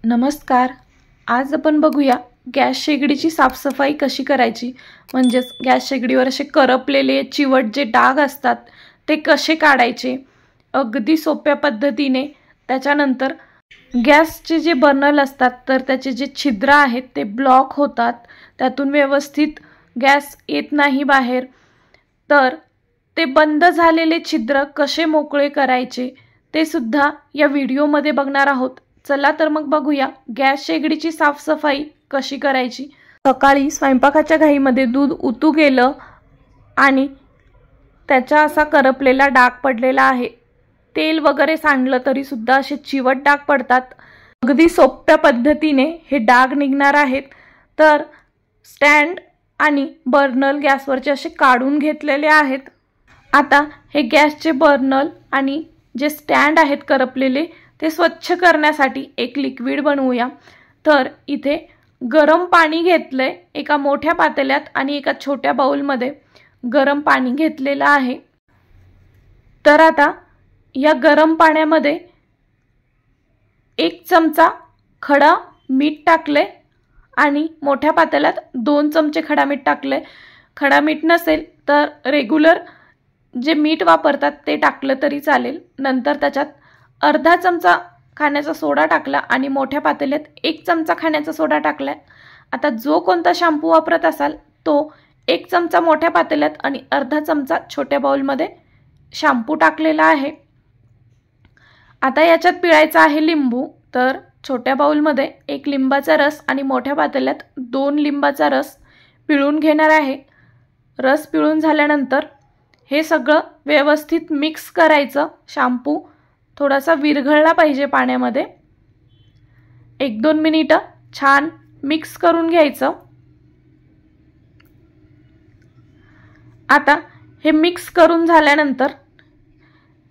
नमस्कार. आज आपण बघूया गॅस शेगडीची साफसफाई कशी करायची, म्हणजेच गॅस शेगडीवर असे करपलेले चिवट जे डाग असतात ते कसे काढायचे अगदी सोप्या पद्धतीने. त्याच्यानंतर गॅसचे जे बर्नल असतात तर त्याचे जे छिद्र आहेत ते ब्लॉक होतात, त्यातून व्यवस्थित गॅस येत नाही बाहेर. तर ते बंद झालेले छिद्र कसे मोकळे करायचे ते सुद्धा या व्हिडिओमध्ये बघणार आहोत. चला तर मग बघूया गॅस शेगडीची साफसफाई कशी करायची. सकाळी स्वयंपाकाच्या घाईमध्ये दूध उतू गेलं आणि त्याचा असा करपलेला डाग पडलेला आहे. तेल वगैरे सांडलं तरी सुद्धा असे चिवट डाग पडतात. अगदी सोप्या पद्धतीने हे डाग निघणार आहेत. तर स्टँड आणि बर्नल गॅसवरचे असे काढून घेतलेले आहेत. आता हे गॅसचे बर्नल आणि जे स्टँड आहेत करपलेले ते स्वच्छ करण्यासाठी एक लिक्विड बनवूया. तर इथे गरम पाणी घेतलंय एका मोठ्या पातेल्यात आणि एका छोट्या बाउलमध्ये गरम पाणी घेतलेलं आहे. तर आता या गरम पाण्यामध्ये 1 चमचा खडा मीठ टाकले आणि मोठ्या पातेल्यात 2 चमचे खडा मीठ टाकले. खडा मीठ नसेल तर रेग्युलर जे मीठ वापरतात ते टाकलं तरी चालेल. नंतर त्याच्यात अर्धा चमचा खाण्याचा सोडा टाकला आणि मोठ्या पातेल्यात 1 चमचा खाण्याचा सोडा टाकला. आता जो कोणता शॅम्पू वापरत असाल तो 1 चमचा मोठ्या पातेल्यात आणि अर्धा चमचा छोट्या बाउलमध्ये शॅम्पू टाकलेला आहे. आता याच्यात पिळायचा आहे लिंबू. तर छोट्या बाउलमध्ये 1 लिंबाचा रस आणि मोठ्या पातेल्यात 2 लिंबाचा रस पिळून घेणार आहे. रस पिळून झाल्यानंतर हे सगळं व्यवस्थित मिक्स करायचं. शॅम्पू थोडासा विरघळला पाहिजे पाण्यामध्ये. 1-2 मिनिटं छान मिक्स करून घ्यायचं. आता हे मिक्स करून झाल्यानंतर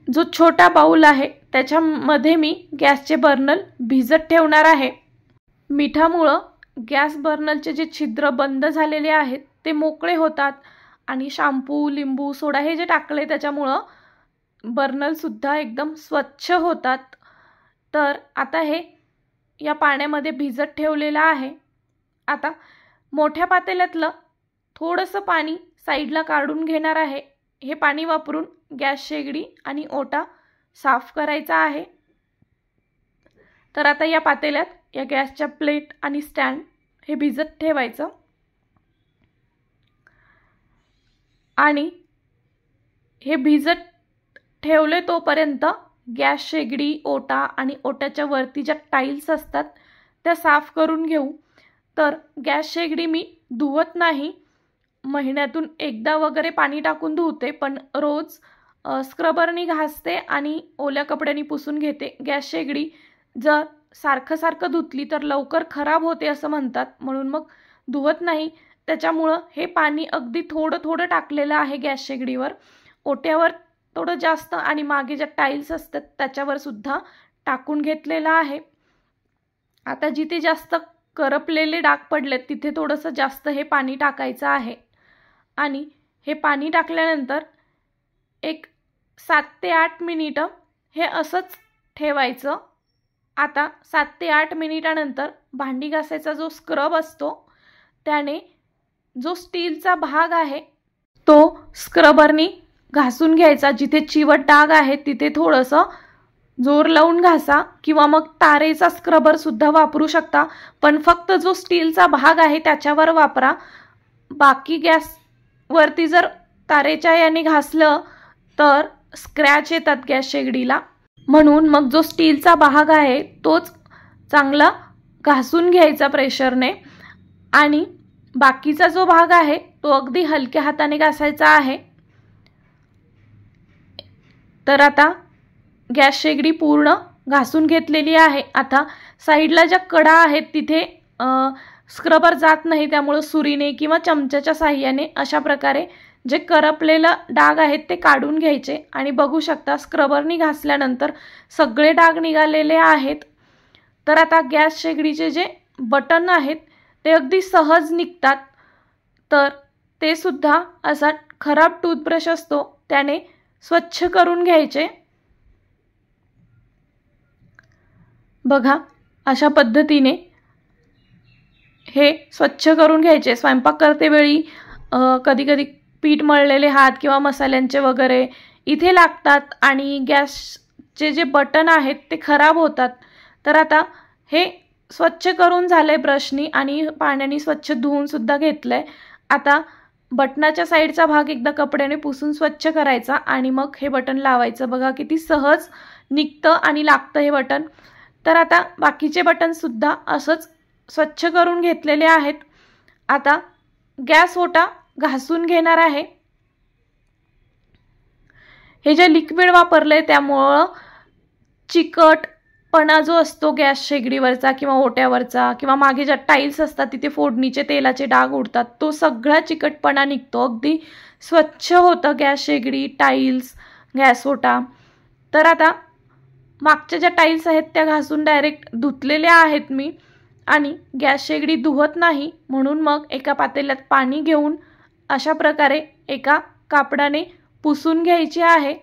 जो छोटा बाउल आहे त्याच्यामध्ये मी गॅसचे बर्नल भिजत ठेवणार आहे. मिठामुळं गॅस बर्नलचे जे छिद्र बंद झालेले आहेत ते मोकळे होतात आणि शॅम्पू, लिंबू, सोडा हे जे टाकले त्याच्यामुळं बर्नलसुद्धा एकदम स्वच्छ होतात. तर आता हे या पाण्यामध्ये भिजत ठेवलेलं आहे. आता मोठ्या पातेल्यातलं थोडंसं पाणी साईडला काढून घेणार आहे. हे पाणी वापरून गॅस शेगडी आणि ओटा साफ करायचा आहे. तर आता या पातेल्यात या गॅसच्या प्लेट आणि स्टँड हे भिजत ठेवायचं आणि हे भिजत ठेवले तोपर्यंत गॅस शेगडी, ओटा आणि ओट्याच्या वरती ज्या टाईल्स असतात त्या साफ करून घेऊ. तर गॅस शेगडी मी धुवत नाही, महिन्यातून एकदा वगैरे पाणी टाकून धुवते, पण रोज स्क्रबरनी घासते आणि ओल्या कपड्यांनी पुसून घेते. गॅस शेगडी जर सारखं धुतली तर लवकर खराब होते असं म्हणतात, म्हणून मग धुवत नाही. त्याच्यामुळं हे पाणी अगदी थोडं टाकलेलं आहे गॅस शेगडीवर. ओट्यावर थोडं जास्त आणि मागे ज्या टाईल्स असतात त्याच्यावर सुद्धा टाकून घेतलेलं आहे. आता जिथे जास्त करपलेले डाग पडलेत तिथे थोडंसं जास्त हे पाणी टाकायचं आहे आणि हे पाणी टाकल्यानंतर एक 7 ते 8 मिनिटं हे असंच ठेवायचं. आता 7 ते 8 मिनिटानंतर भांडी घासायचा जो स्क्रब असतो त्याने जो स्टीलचा भाग आहे तो स्क्रबरनी घासून घ्यायचा. जिथे चिवट डाग आहे तिथे थोडंसं जोर लावून घासा किंवा मग तारेचा स्क्रबर सुद्धा वापरू शकता, पण फक्त जो स्टीलचा भाग आहे त्याच्यावर वापरा. बाकी गॅसवरती जर तारेच्या याने घासलं तर स्क्रॅच येतात गॅस शेगडीला, म्हणून मग जो स्टीलचा भाग आहे तोच चांगला घासून घ्यायचा प्रेशरने आणि बाकीचा जो भाग आहे तो अगदी हलक्या हाताने घासायचा आहे. तर आता गॅस शेगडी पूर्ण घासून घेतलेली आहे. आता साईडला ज्या कडा आहेत तिथे स्क्रबर जात नाही, त्यामुळे सुरीने किंवा चमच्याच्या साहाय्याने अशा प्रकारे जे करपलेलं डाग आहेत ते काढून घ्यायचे आणि बघू शकता स्क्रबरनी घासल्यानंतर सगळे डाग निघालेले आहेत. तर आता गॅस शेगडीचे जे बटन आहेत ते अगदी सहज निघतात. तर ते सुद्धा असा खराब टूथब्रश असतो त्याने स्वच्छ करून घ्यायचे. बघा अशा पद्धतीने हे स्वच्छ करून घ्यायचे। स्वयंपाक करते वेळी कधी कधी पीठ मळलेले हात किंवा मसाल्यांचे वगैरे इथे लागतात आणि गॅसचे जे बटन आहेत ते खराब होतात। तर आता हे स्वच्छ करून झाले ब्रशनी आणि पाण्याने स्वच्छ धुवून सुद्धा घेतलंय। आता बटनाच्या साईडचा भाग एकदा कपड्याने पुसून स्वच्छ करायचा आणि मग हे बटन लावायचं। बघा किती सहज निघतं आणि लागतं हे बटन। तर आता बाकीचे बटन सुद्धा असंच स्वच्छ करून घेतलेले आहेत। आता गॅस ओटा घासून घेणार आहे। हे जे लिक्विड वापरले त्यामुळे चिकटपणा जो असतो गॅस शेगडीवरचा किंवा ओट्यावरचा किंवा मागे ज्या टाइल्स असतात तिथे फोडणीचे तेलाचे डाग उडतात तो सगळा चिकटपणा निघतो। अगदी स्वच्छ होतं गॅस शेगडी, टाइल्स, गॅस ओटा। तर आता मागच्या ज्या टाइल्स आहेत त्या घासून डायरेक्ट धुतलेल्या आहेत मी आणि गॅस शेगडी धुवत नाही म्हणून मग एका पातेल्यात पाणी घेऊन अशा प्रकारे एका कापडाने पुसून घ्यायची आहे।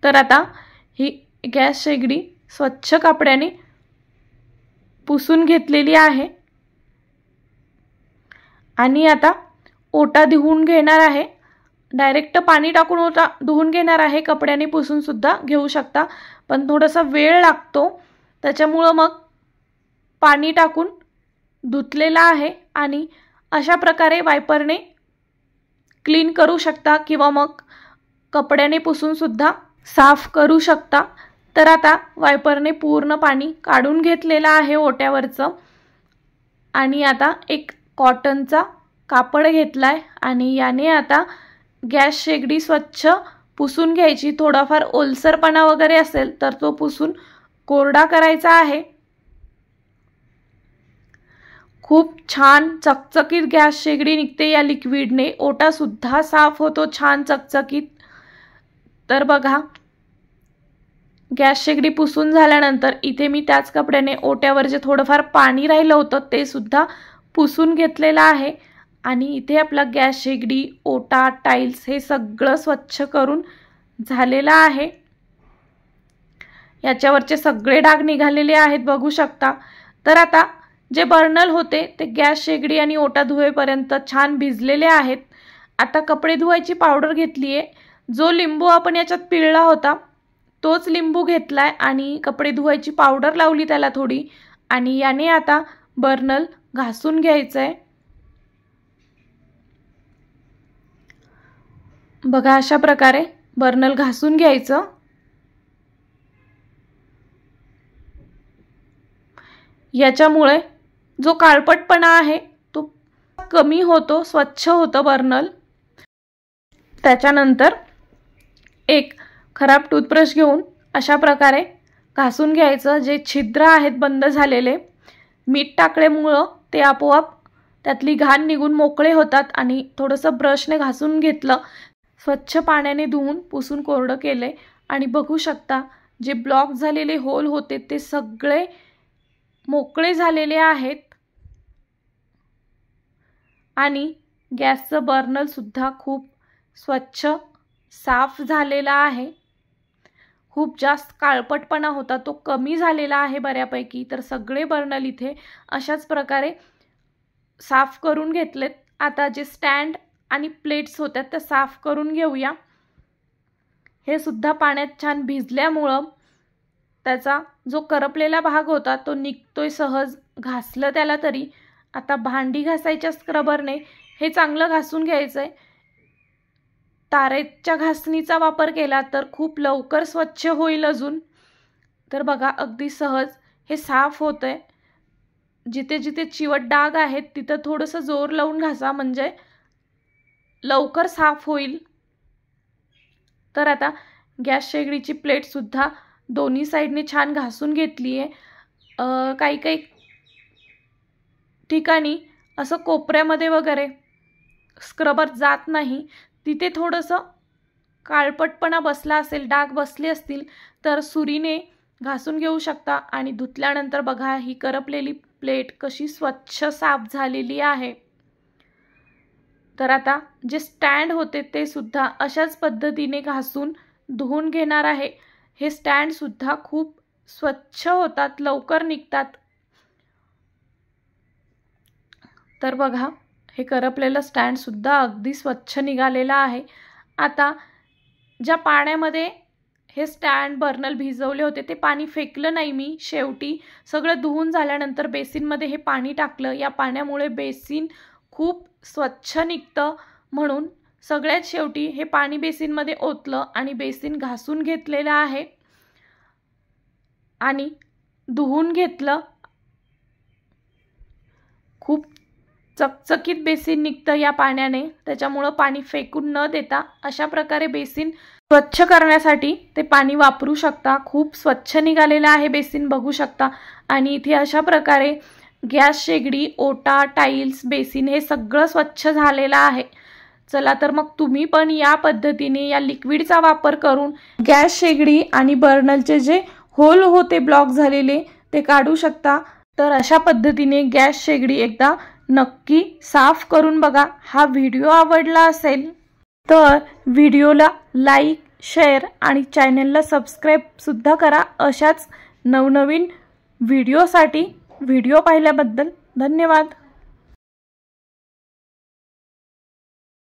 तर आता ही गॅस शेगडी स्वच्छ कापडाने पुसून घेतलेली आहे आणि आता ओटा धुवून घेणार आहे। डायरेक्ट पाणी टाकून ओटा धुवून घेणार आहे। कपड्याने पुसून सुद्धा घेऊ शकता पण थोडासा वेळ लागतो त्याच्यामुळे मग पाणी टाकून धुतलेला आहे आणि अशा प्रकारे वायपरने क्लीन करू शकता किंवा मग कपड्याने पुसून सुद्धा साफ करू शकता। तर आता वायपरने पूर्ण पाणी काढून घेतलेलं आहे ओट्यावरचं आणि आता एक कॉटनचा कापड घेतलाय आणि याने आता गॅस शेगडी स्वच्छ पुसून घ्यायची। थोडाफार ओलसरपणा वगैरे असेल तर तो पुसून कोरडा करायचा आहे। खूप छान चकचकीत गॅस शेगडी निघते या लिक्विडने। ओटा सुद्धा साफ होतो छान चकचकीत। तर बघा गॅस शेगडी पुसून झाल्यानंतर इथे मी त्याच कपड्याने ओट्यावर जे थोडंफार पाणी राहिलं होतं ते सुद्धा पुसून घेतलेलं आहे आणि इथे आपला गॅस शेगडी, ओटा, टाइल्स हे सगळं स्वच्छ करून झालेलं आहे। याच्यावरचे सगळे डाग निघालेले आहेत बघू शकता। तर आता जे बर्नल होते ते गॅस शेगडी आणि ओटा धुवेपर्यंत छान भिजलेले आहेत। आता कपडे धुवायची पावडर घेतली आहे। जो लिंबू आपण याच्यात पिळला होता तोच लिंबू घेतलाय आणि कपडे धुवायची पावडर लावली त्याला थोडी आणि याने आता बर्नल घासून घ्यायचंय। बघा अशा प्रकारे बर्नल घासून घ्यायचं। याच्यामुळे जो काळपटपणा आहे तो कमी होतो, स्वच्छ होतं बर्नल। त्याच्यानंतर एक खराब टूथब्रश घेऊन अशा प्रकारे घासून घ्यायचं। जे छिद्र आहेत बंद झालेले मीठ टाकल्यामुळे ते आपोआप त्यातली घाण निघून मोकळे होतात आणि थोडंसं ब्रशने घासून घेतलं। स्वच्छ पाण्याने धुवून पुसून कोरडं केले आणि बघू शकता जे ब्लॉक झालेले होल होते ते सगळे मोकळे झालेले आहेत आणि गॅसचं बर्नल सुद्धा खूप स्वच्छ साफ झालेला आहे। खूप जास्त काळपटपणा होता तो कमी झालेला आहे बऱ्यापैकी। तर सगळे बर्नल इथे अशाच प्रकारे साफ करून घेतलेत। आता जे स्टँड आणि प्लेट्स होत्या त्या साफ करून घेऊया। हे सुद्धा पाण्यात छान भिजल्यामुळे त्याचा जो करपलेला भाग होता तो निघतोय सहज, घासलं त्याला तरी। आता भांडी घासायच्या स्क्रबरने हे चांगलं घासून घ्यायचंय। तारेच्या घासणीचा वापर केला तर खूप लवकर स्वच्छ होईल अजून। तर बघा अगदी सहज हे साफ होतंय। जिथे जिथे चिवट डाग आहेत तिथं थोडंसं जोर लावून घासा म्हणजे लवकर साफ होईल। तर आता गॅस शेगडीची प्लेट सुद्धा दोन्ही साइडने छान घासून घेतली आहे। काही काही ठिकाणी असं कोपऱ्यामध्ये वगैरे स्क्रबर जात नाही, तिथे थोडंसं काळपटपणा बसला असेल, डाग बसले असतील तर सुरीने घासून घेऊ शकता आणि धुतल्यानंतर बघा ही करपलेली प्लेट कशी स्वच्छ साफ झालेली आहे। तर आता जे स्टँड होते ते सुद्धा अशाच पद्धतीने घासून धुवून घेणार आहे। हे स्टँडसुद्धा खूप स्वच्छ होतात, लवकर निघतात। तर बघा, हे करपलेलं स्टँडसुद्धा अगदी स्वच्छ निघालेलं आहे। आता ज्या पाण्यामध्ये हे स्टँड बर्नल भिजवले होते ते पाणी फेकलं नाही मी, शेवटी सगळं धुवून झाल्यानंतर बेसिनमध्ये हे पाणी टाकलं। या पाण्यामुळे बेसिन खूप स्वच्छ निघतं, म्हणून सगळ्यात शेवटी हे पाणी बेसिनमध्ये ओतलं आणि बेसिन घासून घेतलेलं आहे आणि धुवून घेतलं। खूप चकचकीत बेसिन निघतं या पाण्याने, त्याच्यामुळे पाणी फेकून न देता अशा प्रकारे बेसिन स्वच्छ करण्यासाठी ते पाणी वापरू शकता। खूप स्वच्छ निघालेलं आहे बेसिन, बघू शकता। आणि इथे अशा प्रकारे गॅस शेगडी, ओटा, टाइल्स, बेसिन हे सगळं स्वच्छ झालेलं आहे। चला तर मग तुम्ही पण या पद्धतीने या लिक्विडचा वापर करून गॅस शेगडी आणि बर्नलचे जे होल होते ब्लॉक झालेले ते काढू शकता। तर अशा पद्धतीने गॅस शेगडी एकदा नक्की साफ करून बघा। हा व्हिडिओ आवडला असेल तर व्हिडिओला लाईक, शेअर आणि चॅनलला सबस्क्राईब सुद्धा करा। अशाच नवनवीन व्हिडिओसाठी व्हिडिओ पाहिल्याबद्दल धन्यवाद।